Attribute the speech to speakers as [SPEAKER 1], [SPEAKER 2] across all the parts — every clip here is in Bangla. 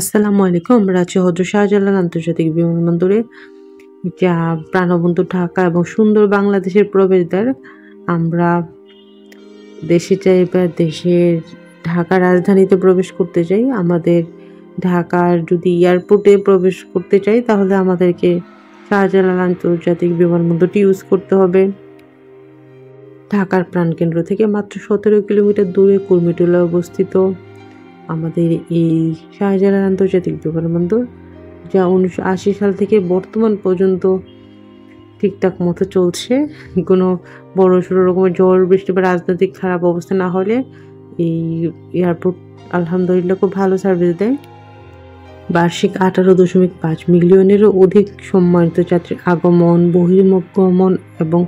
[SPEAKER 1] আসসালামু আলাইকুম। আমরা আছি হযরত শাহজালাল আন্তর্জাতিক বিমানবন্দরে, যা প্রাণবন্ত ঢাকা এবং সুন্দর বাংলাদেশের প্রবেশদ্বার। আমরা দেশে চাই বা দেশের ঢাকা রাজধানীতে প্রবেশ করতে চাই। আমাদের ঢাকার যদি এয়ারপোর্টে প্রবেশ করতে চাই তাহলে আমাদেরকে শাহজালাল আন্তর্জাতিক বিমানবন্দরটি ইউজ করতে হবে। ঢাকার প্রাণকেন্দ্র থেকে মাত্র 17 কিলোমিটার দূরে কুর্মিটোলায় অবস্থিত আমাদের এই শাহজালাল আন্তর্জাতিক বিমানবন্দর, যা 1980 সাল থেকে বর্তমান পর্যন্ত ঠিকঠাক মতো চলছে। কোনো বড় সড়ো রকমের ঝড় বৃষ্টি বা রাজনৈতিক খারাপ অবস্থা না হলে এই এয়ারপোর্ট আলহামদুলিল্লাহ খুব ভালো সার্ভিস দেয়। বার্ষিক 18.5 মিলিয়নেরও অধিক সম্মানিত যাত্রীর আগমন, বহির্গমন এবং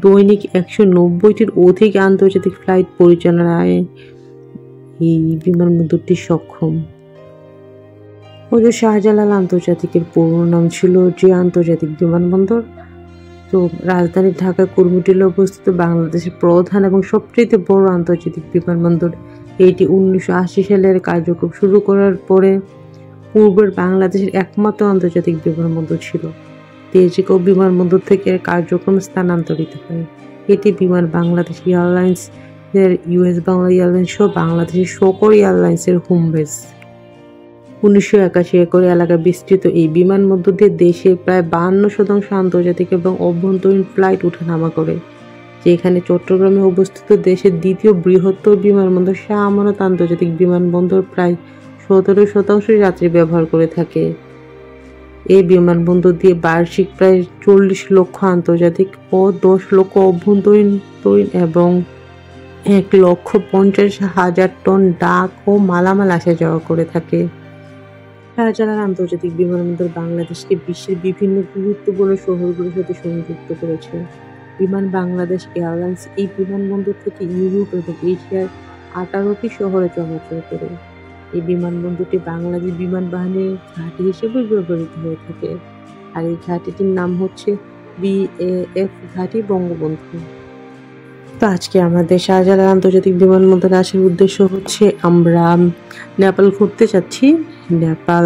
[SPEAKER 1] দৈনিক 190টির অধিক আন্তর্জাতিক ফ্লাইট পরিচালনায় এই বিমানবন্দরটি সক্ষম। হযরত শাহজালাল আন্তর্জাতিকের পুরো নাম ছিল যে আন্তর্জাতিক বিমানবন্দর। তো রাজধানী ঢাকায় কুর্মিটোলে অবস্থিত বাংলাদেশের প্রধান এবং সবচেয়ে বড় আন্তর্জাতিক বিমানবন্দর। এটি 1980 সালের কার্যক্রম শুরু করার পরে পূর্বের বাংলাদেশের একমাত্র আন্তর্জাতিক বিমানবন্দর ছিল। তেজগাঁও বিমানবন্দর থেকে কার্যক্রম স্থানান্তরিত হয়। এটি বিমান বাংলাদেশ এয়ারলাইন্স এর ইউএস বাংলা এয়ারলাইন্স সহ বাংলাদেশের সকল এয়ারলাইন্সের হোম বেস। 1981 একর এলাকায় বিস্তৃত এই বিমানবন্দর দিয়ে দেশের প্রায় 52% আন্তর্জাতিক এবং অভ্যন্তরীণ ফ্লাইট ওঠানামা করে, যেখানে চট্টগ্রামে অবস্থিত দেশের দ্বিতীয় বৃহত্তর বিমানবন্দর শাহ আমানত আন্তর্জাতিক বিমানবন্দর প্রায় 17% যাত্রী ব্যবহার করে থাকে। এই বিমানবন্দর দিয়ে বার্ষিক প্রায় 40 লক্ষ আন্তর্জাতিক ও 10 লক্ষ অভ্যন্তরীণ এবং 1,50,000 টন ডাক ও মালামাল আসা যাওয়া করে থাকে। শাহজালাল আন্তর্জাতিক বিমানবন্দর বাংলাদেশকে বিশ্বের বিভিন্ন গুরুত্বপূর্ণ শহরগুলোর সাথে সংযুক্ত করেছে। বিমান বাংলাদেশ এয়ারলাইন্স এই বিমানবন্দর থেকে ইউরোপ এবং এশিয়ার 18টি শহরে চলাচল করে। এই বিমানবন্দরটি বাংলাদেশ বিমান বাহিনীর ঘাঁটি হিসেবে ব্যবহৃত হয়ে থাকে, আর এই ঘাঁটিটির নাম হচ্ছে BAF ঘাঁটি বঙ্গবন্ধু। তো আজকে আমাদের শাহজালাল আন্তর্জাতিক বিমানবন্দরে আসার উদ্দেশ্য হচ্ছে আমরা নেপাল ঘুরতে যাচ্ছি। নেপাল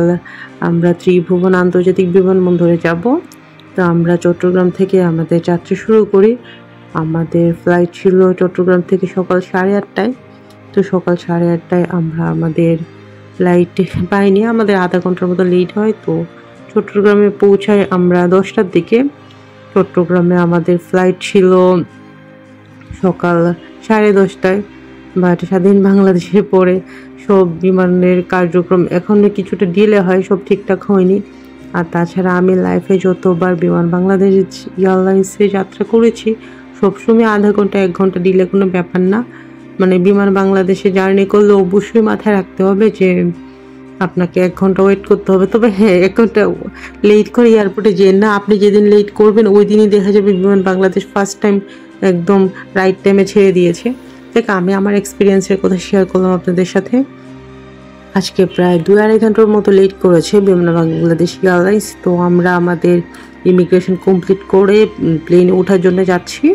[SPEAKER 1] আমরা ত্রিভুবন আন্তর্জাতিক বিমানবন্দরে যাব। তো আমরা চট্টগ্রাম থেকে আমাদের যাত্রা শুরু করি। আমাদের ফ্লাইট ছিল চট্টগ্রাম থেকে সকাল 8:30টায়। তো সকাল 8:30টায় আমরা আমাদের ফ্লাইট পাইনি, আমাদের আধা ঘন্টার মতো লেট হয়। তো চট্টগ্রামে পৌঁছাই আমরা 10টার দিকে। চট্টগ্রামে আমাদের ফ্লাইট ছিল সকাল 10:30টায়। বাট স্বাধীন বাংলাদেশের পরে সব বিমানের কার্যক্রম এখনো কিছুটা ডিলে হয়, সব ঠিকঠাক হয়নি। আর তাছাড়া আমি লাইফে যতবার বিমান বাংলাদেশ এয়ারলাইন্সে যাত্রা করেছি সবসময় আধা ঘন্টা 1 ঘন্টা ডিলে কোনো ব্যাপার না। মানে বিমান বাংলাদেশে জার্নি করলে অবশ্যই মাথায় রাখতে হবে যে আপনাকে 1 ঘন্টা ওয়েট করতে হবে। তবে হ্যাঁ, 1 ঘন্টা লেট করে এয়ারপোর্টে যেন না, আপনি যেদিন লেট করবেন ওই দিনই দেখা যাবে বিমান বাংলাদেশ ফার্স্ট টাইম একদম রাইট টাইমে ছেড়ে দিয়েছে। দেখ, আমি আমার এক্সপিরিয়েন্সের কথা শেয়ার করলাম আপনাদের সাথে। আজকে প্রায় 2-2.5 ঘন্টার মতো লেট করেছে বিমান বাংলাদেশ এয়ারলাইন্স। তো আমরা আমাদের ইমিগ্রেশন কমপ্লিট করে প্লেনে ওঠার জন্য যাচ্ছি।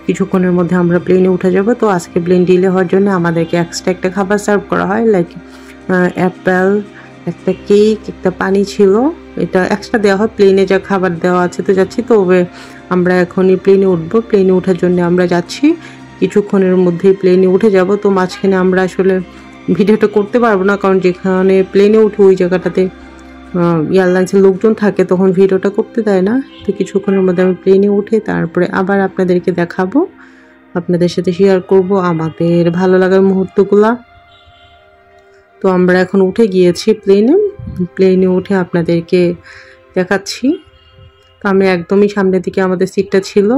[SPEAKER 1] কিছুক্ষণের মধ্যে আমরা প্লেনে উঠে যাব। তো আজকে প্লেন ডিলে হওয়ার জন্য আমাদেরকে এক্সট্রা একটা খাবার সার্ভ করা হয়, লাইক অ্যাপেল, একটা কেক, একটা পানি ছিল, এটা এক্সট্রা দেওয়া হয়। প্লেনে যা খাবার দেওয়া আছে তো যাচ্ছি। তবে আমরা এখনই প্লেনে উঠবো। প্লেনে ওঠার জন্য আমরা যাচ্ছি, কিছুক্ষণের মধ্যেই প্লেনে উঠে যাব। তো মাঝখানে আমরা আসলে ভিডিওটা করতে পারবো না, কারণ যেখানে প্লেনে উঠে ওই জায়গাটাতে এয়ারলাইন্সের লোকজন থাকে, তখন ভিডিওটা করতে দেয় না। তো কিছুক্ষণের মধ্যে আমি প্লেনে উঠে তারপরে আবার আপনাদেরকে দেখাবো, আপনাদের সাথে শেয়ার করব আমাদের ভালো লাগার মুহূর্তগুলা। তো আমরা এখন উঠে গিয়েছি প্লেনে উঠে আপনাদেরকে দেখাচ্ছি। তো আমি একদমই সামনের দিকে আমাদের সিটটা ছিল।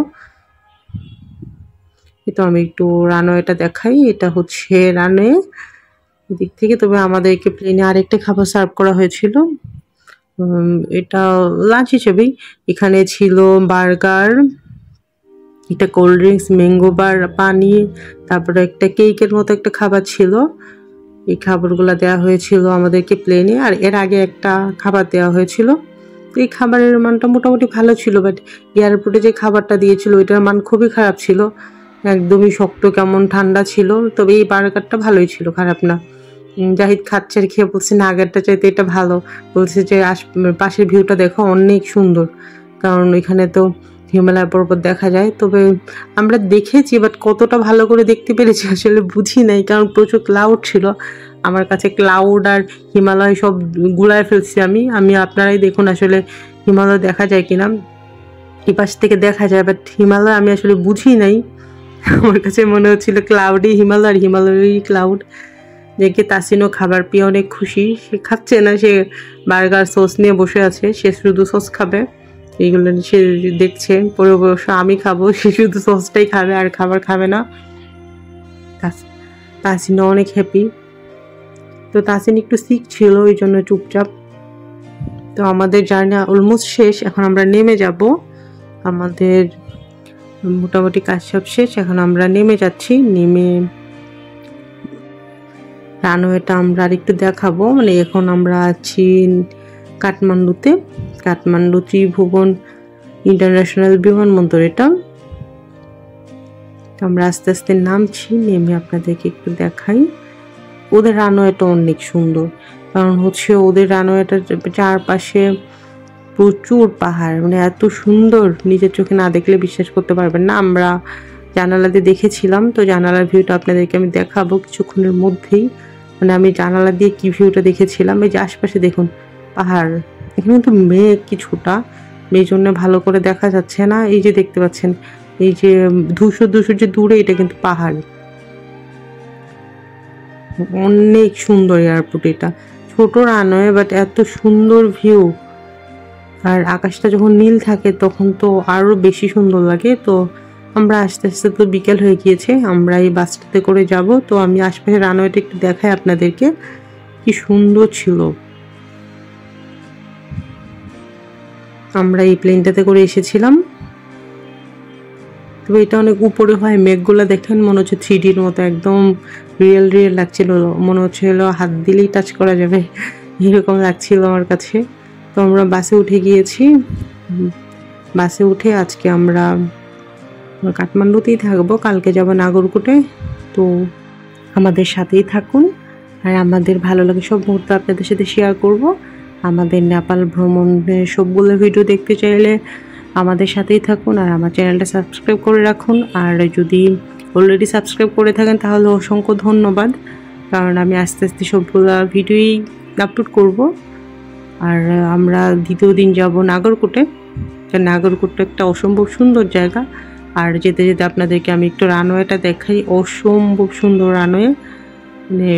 [SPEAKER 1] তো আমি একটু রানওয়েটা দেখাই। এটা হচ্ছে রানওয়ে দিক থেকে। তবে আমাদেরকে প্লেনে আরেকটা খাবার সার্ভ করা হয়েছিল, এটা লাঞ্চ হিসেবেই। এখানে ছিল বার্গার, একটা কোল্ড ড্রিঙ্কস, ম্যাঙ্গো বার, পানি, তারপরে একটা কেকের মতো একটা খাবার ছিল। এই খাবারগুলো দেওয়া হয়েছিল আমাদেরকে প্লেনে। আর এর আগে একটা খাবার দেওয়া হয়েছিল। এই খাবারের মানটা মোটামুটি ভালো ছিল, বাট এয়ারপোর্টে যে খাবারটা দিয়েছিল ওইটার মান খুবই খারাপ ছিল, একদমই শক্ত, কেমন ঠান্ডা ছিল। তবে এই বার্গারটা ভালোই ছিল, খারাপ না। জাহিদ খাচ্ছে আর খেয়ে বলছে না আগেরটা চাইতে এটা ভালো, বলছে যে পাশের ভিউটা দেখো অনেক সুন্দর, কারণ এখানে তো হিমালয় পর্বত দেখা যায়। তবে আমরা দেখেছি বাট কতটা ভালো করে দেখতে পেরেছি আসলে বুঝি নাই, কারণ প্রচুর ক্লাউড ছিল আমার কাছে। ক্লাউড আর হিমালয় সব গুলায় ফেলছি আমি আপনারাই দেখুন আসলে হিমালয় দেখা যায় কিনা। এই পাশ থেকে দেখা যায় বাট হিমালয় আমি আসলে বুঝি নাই, আমার কাছে মনে হচ্ছিল ক্লাউডই হিমালয় আর হিমালয়ই ক্লাউড। দেখে তাসিনও খাবার পেয়ে অনেক খুশি, সে খাচ্ছে না, সে বার্গার সস নিয়ে বসে আছে, সে শুধু সস খাবে, এইগুলো সে দেখছে। পরে অবশ্য আমি খাবো, সে শুধু সসটাই খাবে আর খাবার খাবে না। তাসিনও অনেক হ্যাপি। তো তাসিন একটু সিক ছিল ওই জন্য চুপচাপ। তো আমাদের জার্নি অলমোস্ট শেষ, এখন আমরা নেমে যাব। আমাদের মোটামুটি কাজ সব শেষ, এখন আমরা নেমে যাচ্ছি। নেমে রানওয়েটা আমরা আরেকটু দেখাবো। মানে এখন আমরা আছি কাঠমান্ডুতে, কাঠমান্ডু ত্রিভুবন ইন্টারন্যাশনাল বিমানবন্দর এটা। আমরা আস্তে আস্তে নামছি, নেমে আপনাদেরকে একটু দেখাই। ওদের রানওয়েটা অনেক সুন্দর, কারণ হচ্ছে ওদের রানওয়েটার চারপাশে প্রচুর পাহাড়, মানে এত সুন্দর নিজের চোখে না দেখলে বিশ্বাস করতে পারবেন না। আমরা জানালাতে দেখেছিলাম, তো জানালার ভিউটা আপনাদেরকে আমি দেখাবো কিছুক্ষণের মধ্যেই। মানে আমি জানালা দিয়ে কি ভিউটা দেখেছিলাম, এই যে আশপাশে দেখুন পাহাড়, এখানে কিন্তু মেঘ কিছুটা, এই জন্য ভালো করে দেখা যাচ্ছে না। এই যে দেখতে পাচ্ছেন এই যে ধূসর যে দূরে, এটা কিন্তু পাহাড়। অনেক সুন্দর এয়ারপোর্ট, এটা ছোট রানওয়ে বাট এত সুন্দর ভিউ। আর আকাশটা যখন নীল থাকে তখন তো আরো বেশি সুন্দর লাগে। তো আমরা আস্তে আস্তে তো বিকেল হয়ে গিয়েছে, আমরা এই বাসটাতে করে যাব। তো আমি আশপাশে রানওয়েটা একটু দেখাই আপনাদেরকে, কি সুন্দর ছিল। আমরা এই প্লেনটাতে করে এসেছিলাম। তবে এটা অনেক উপরে হয়, মেঘগুলো দেখেন মনে হচ্ছে 3Dর মতো, একদম রিয়েল লাগছিল, মনে হচ্ছিল হাত দিলেই টাচ করা যাবে, এরকম লাগছিল আমার কাছে। তো আমরা বাসে উঠে গিয়েছি। বাসে উঠে আজকে আমরা কাঠমান্ডুতেই থাকবো, কালকে যাব নাগরকোটে। তো আমাদের সাথেই থাকুন, আর আমাদের ভালো লাগে সব মুহূর্ত আপনাদের সাথে শেয়ার করব। আমাদের নেপাল ভ্রমণের সবগুলো ভিডিও দেখতে চাইলে আমাদের সাথেই থাকুন, আর আমার চ্যানেলটা সাবস্ক্রাইব করে রাখুন। আর যদি অলরেডি সাবস্ক্রাইব করে থাকেন তাহলে অসংখ্য ধন্যবাদ, কারণ আমি আস্তে আস্তে সবগুলো ভিডিওই আপলোড করব। আর আমরা দ্বিতীয় দিন যাব নাগরকোটে। নাগরকোটটা একটা অসম্ভব সুন্দর জায়গা। আর যেতে যেতে আপনাদেরকে আমি একটু রানওয়েটা দেখাই, অসম্ভব সুন্দর রানওয়ে। মানে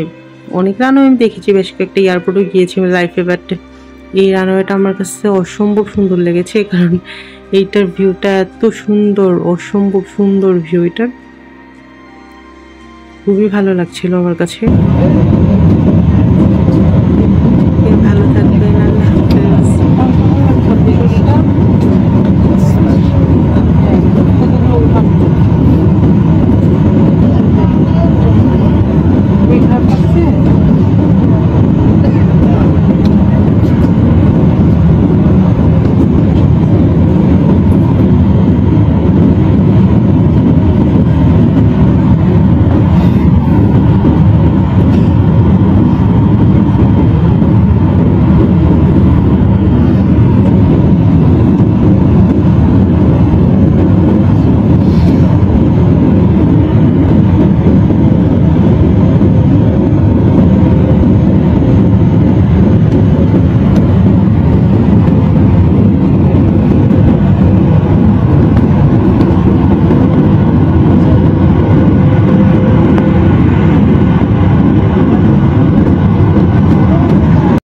[SPEAKER 1] অনেক রানওয়ে আমি দেখেছি, বেশ কয়েকটা এয়ারপোর্টও গিয়েছি লাইফে, বাট এই রানওয়েটা আমার কাছে অসম্ভব সুন্দর লেগেছে, কারণ এইটার ভিউটা এত সুন্দর, অসম্ভব সুন্দর ভিউ, এটার খুবই ভালো লাগছিল আমার কাছে।